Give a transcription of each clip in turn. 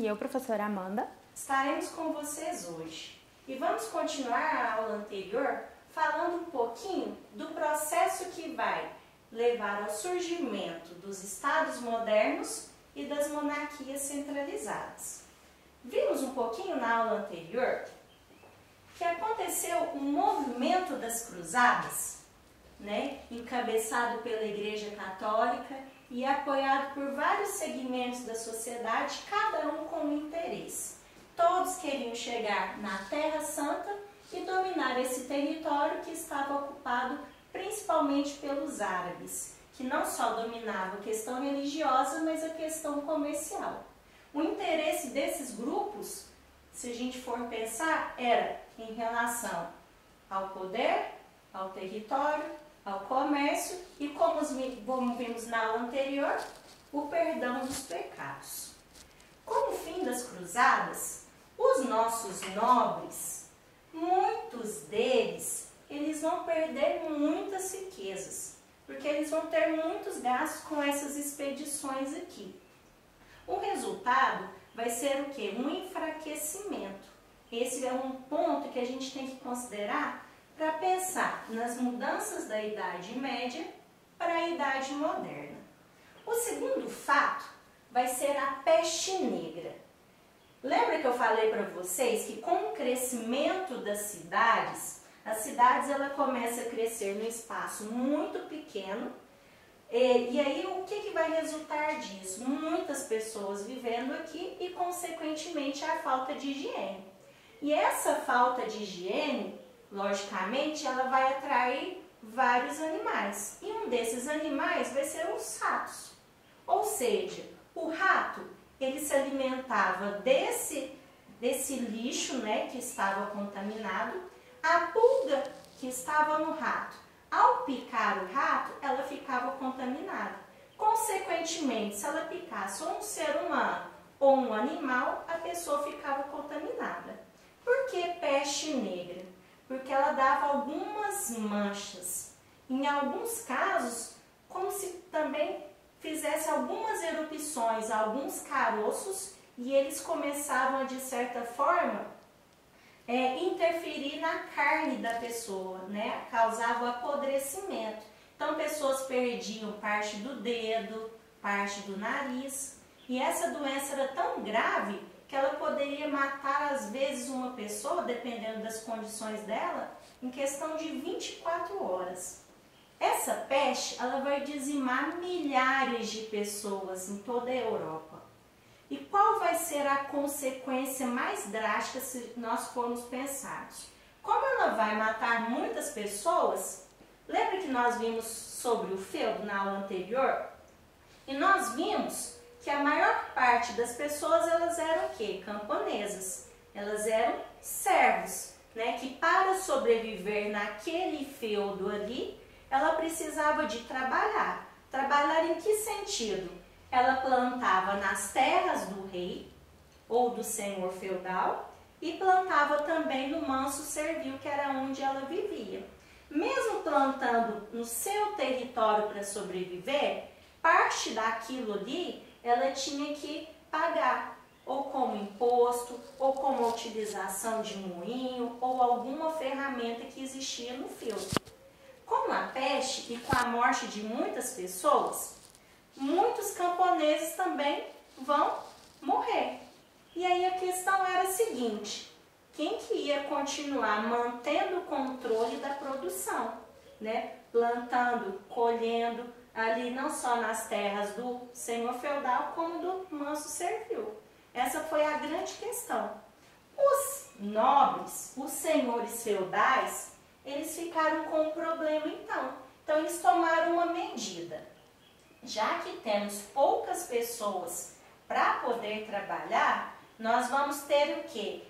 E eu, professora Amanda, estaremos com vocês hoje. E vamos continuar a aula anterior falando um pouquinho do processo que vai levar ao surgimento dos estados modernos e das monarquias centralizadas. Vimos um pouquinho na aula anterior que aconteceu um movimento das cruzadas, encabeçado pela Igreja Católica e apoiado por vários segmentos da sociedade, cada um com um interesse. Todos queriam chegar na Terra Santa e dominar esse território que estava ocupado principalmente pelos árabes, que não só dominavam a questão religiosa, mas a questão comercial. O interesse desses grupos, se a gente for pensar, era em relação ao poder, ao território, ao comércio e, como vimos na aula anterior, o perdão dos pecados. Com o fim das cruzadas, os nossos nobres, muitos deles, eles vão perder muitas riquezas, porque eles vão ter muitos gastos com essas expedições aqui. O resultado vai ser o quê? Um enfraquecimento. Esse é um ponto que a gente tem que considerar para pensar nas mudanças da Idade Média para a Idade Moderna. O segundo fato vai ser a peste negra. Lembra que eu falei para vocês que com o crescimento das cidades, as cidades ela começa a crescer num espaço muito pequeno, e aí o que vai resultar disso? Muitas pessoas vivendo aqui e, consequentemente, a falta de higiene. E essa falta de higiene, logicamente, ela vai atrair vários animais. E um desses animais vai ser os ratos. Ou seja, o rato, ele se alimentava desse lixo, que estava contaminado. A pulga que estava no rato, ao picar o rato, ela ficava contaminada. Consequentemente, se ela picasse um ser humano ou um animal, a pessoa ficava contaminada. Por que peste negra? Porque ela dava algumas manchas. Em alguns casos, como se também fizesse algumas erupções, alguns caroços, e eles começavam, de certa forma, interferir na carne da pessoa, causava o apodrecimento. Então, pessoas perdiam parte do dedo, parte do nariz, e essa doença era tão grave que ela poderia matar, às vezes, uma pessoa, dependendo das condições dela, em questão de 24 horas. Essa peste, ela vai dizimar milhares de pessoas em toda a Europa. E qual vai ser a consequência mais drástica se nós formos pensarmos? Como ela vai matar muitas pessoas, lembra que nós vimos sobre o feudo na aula anterior? E nós vimos que a maior parte das pessoas, elas eram o quê? Camponesas. Elas eram servos, que para sobreviver naquele feudo ali, ela precisava de trabalhar. Trabalhar em que sentido? Ela plantava nas terras do rei ou do senhor feudal e plantava também no manso servil, que era onde ela vivia. Mesmo plantando no seu território para sobreviver, parte daquilo ali ela tinha que pagar, ou como imposto, ou como utilização de moinho, ou alguma ferramenta que existia no feudo. Com a peste e com a morte de muitas pessoas, muitos camponeses também vão morrer. E aí a questão era a seguinte: quem que ia continuar mantendo o controle da produção, plantando, colhendo ali não só nas terras do senhor feudal, como do manso servil? Essa foi a grande questão. Os nobres, os senhores feudais, eles ficaram com um problema então. Então eles tomaram uma medida. Já que temos poucas pessoas para poder trabalhar, nós vamos ter o quê?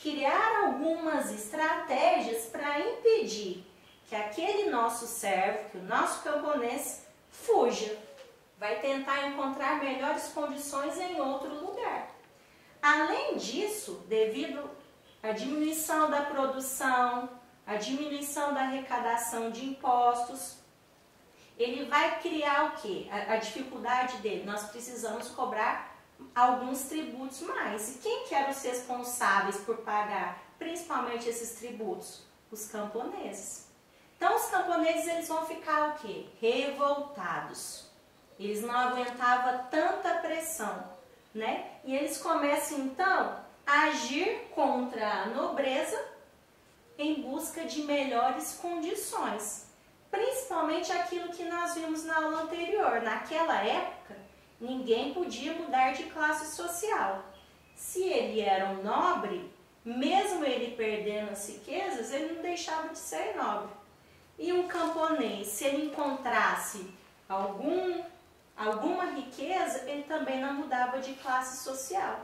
Criar algumas estratégias para impedir que aquele nosso servo, que o nosso camponês, fuja. Vai tentar encontrar melhores condições em outro lugar. Além disso, devido à diminuição da produção, à diminuição da arrecadação de impostos, ele vai criar o quê? A dificuldade dele, nós precisamos cobrar alguns tributos mais. E quem que eram os responsáveis por pagar principalmente esses tributos? Os camponeses. Então os camponeses eles vão ficar o quê? Revoltados. Eles não aguentavam tanta pressão, né? E eles começam então a agir contra a nobreza em busca de melhores condições. Principalmente aquilo que nós vimos na aula anterior. Naquela época, ninguém podia mudar de classe social. Se ele era um nobre, mesmo ele perdendo as riquezas, ele não deixava de ser nobre. E um camponês, se ele encontrasse alguma riqueza, ele também não mudava de classe social.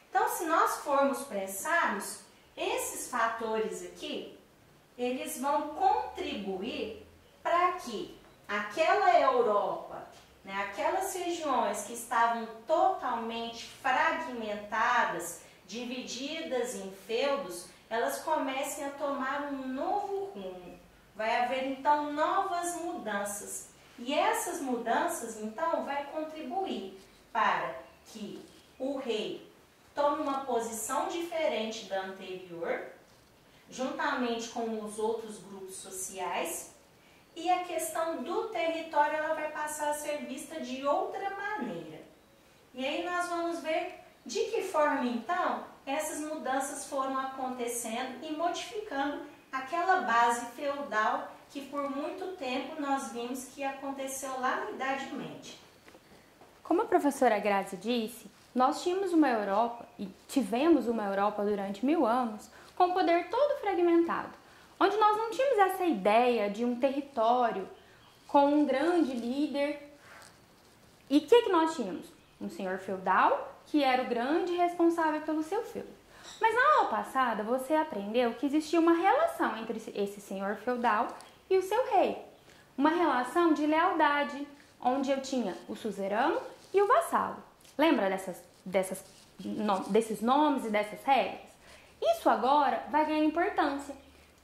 Então, se nós formos pensarmos, esses fatores aqui, eles vão contribuir para que aquela Europa, né, aquelas regiões que estavam totalmente fragmentadas, divididas em feudos, elas comecem a tomar um novo rumo. Vai haver então novas mudanças. E essas mudanças então vai contribuir para que o rei tome uma posição diferente da anterior, juntamente com os outros grupos sociais, e a questão do território ela vai passar a ser vista de outra maneira. E aí nós vamos ver de que forma então essas mudanças foram acontecendo e modificando aquela base feudal que por muito tempo nós vimos que aconteceu lá na Idade Média. Como a professora Grazi disse, nós tínhamos uma Europa e tivemos uma Europa durante 1000 anos com o poder todo fragmentado, onde nós não tínhamos essa ideia de um território com um grande líder. E o que nós tínhamos? Um senhor feudal que era o grande responsável pelo seu feudo. Mas na aula passada você aprendeu que existia uma relação entre esse senhor feudal e o seu rei. Uma relação de lealdade, onde eu tinha o suzerano e o vassalo. Lembra desses nomes e dessas regras? Isso agora vai ganhar importância.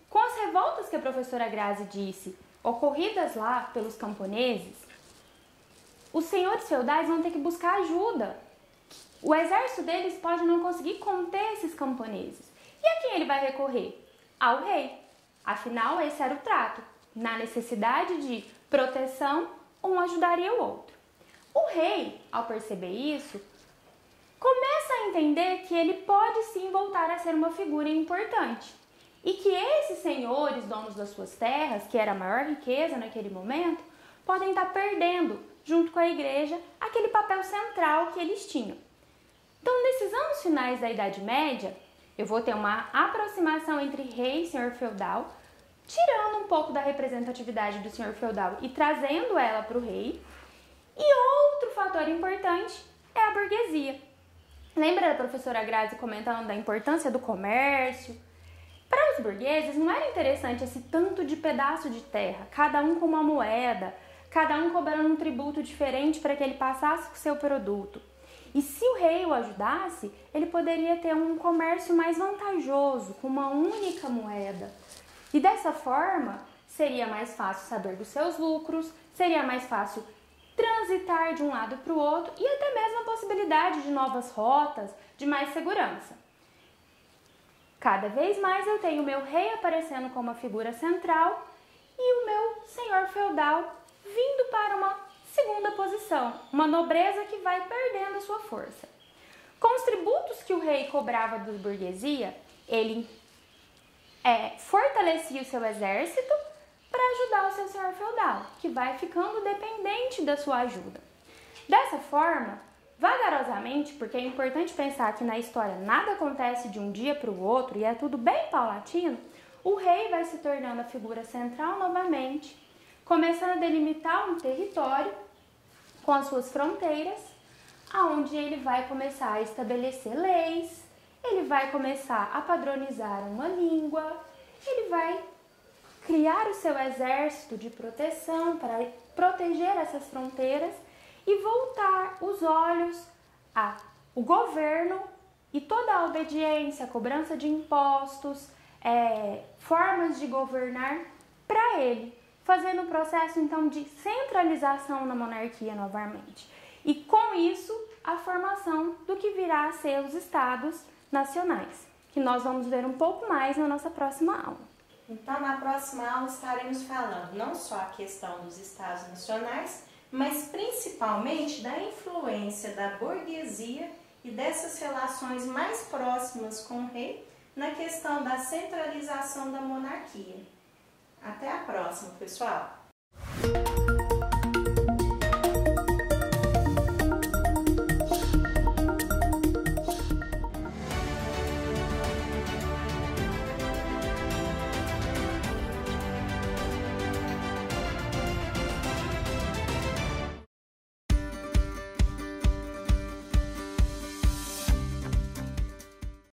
Com as revoltas que a professora Grazi disse, ocorridas lá pelos camponeses, os senhores feudais vão ter que buscar ajuda. O exército deles pode não conseguir conter esses camponeses. E a quem ele vai recorrer? Ao rei. Afinal, esse era o trato. Na necessidade de proteção, um ajudaria o outro. O rei, ao perceber isso, começa a entender que ele pode sim voltar a ser uma figura importante. E que esses senhores, donos das suas terras, que era a maior riqueza naquele momento, podem estar perdendo, junto com a igreja, aquele papel central que eles tinham. Então, nesses anos finais da Idade Média, eu vou ter uma aproximação entre rei e senhor feudal, tirando um pouco da representatividade do senhor feudal e trazendo ela para o rei. E outro fator importante é a burguesia. Lembra da professora Grazi comentando da importância do comércio? Para os burgueses não era interessante esse tanto de pedaço de terra, cada um com uma moeda, cada um cobrando um tributo diferente para que ele passasse com o seu produto. E se o rei o ajudasse, ele poderia ter um comércio mais vantajoso, com uma única moeda. E dessa forma, seria mais fácil saber dos seus lucros, seria mais fácil transitar de um lado para o outro e até mesmo a possibilidade de novas rotas, de mais segurança. Cada vez mais eu tenho o meu rei aparecendo como a figura central e o meu senhor feudal vindo para uma segunda posição, uma nobreza que vai perdendo a sua força. Com os tributos que o rei cobrava da burguesia, ele fortalecia o seu exército para ajudar o seu senhor feudal, que vai ficando dependente da sua ajuda. Dessa forma, vagarosamente, porque é importante pensar que na história nada acontece de um dia para o outro e é tudo bem paulatino, o rei vai se tornando a figura central novamente, começando a delimitar um território com as suas fronteiras, aonde ele vai começar a estabelecer leis, ele vai começar a padronizar uma língua, ele vai criar o seu exército de proteção para proteger essas fronteiras e voltar os olhos ao governo e toda a obediência, a cobrança de impostos, formas de governar para ele, fazendo um processo então de centralização na monarquia novamente. E com isso, a formação do que virá a ser os estados nacionais, que nós vamos ver um pouco mais na nossa próxima aula. Então, na próxima aula estaremos falando não só a questão dos estados nacionais, mas principalmente da influência da burguesia e dessas relações mais próximas com o rei na questão da centralização da monarquia. Até a próxima, pessoal!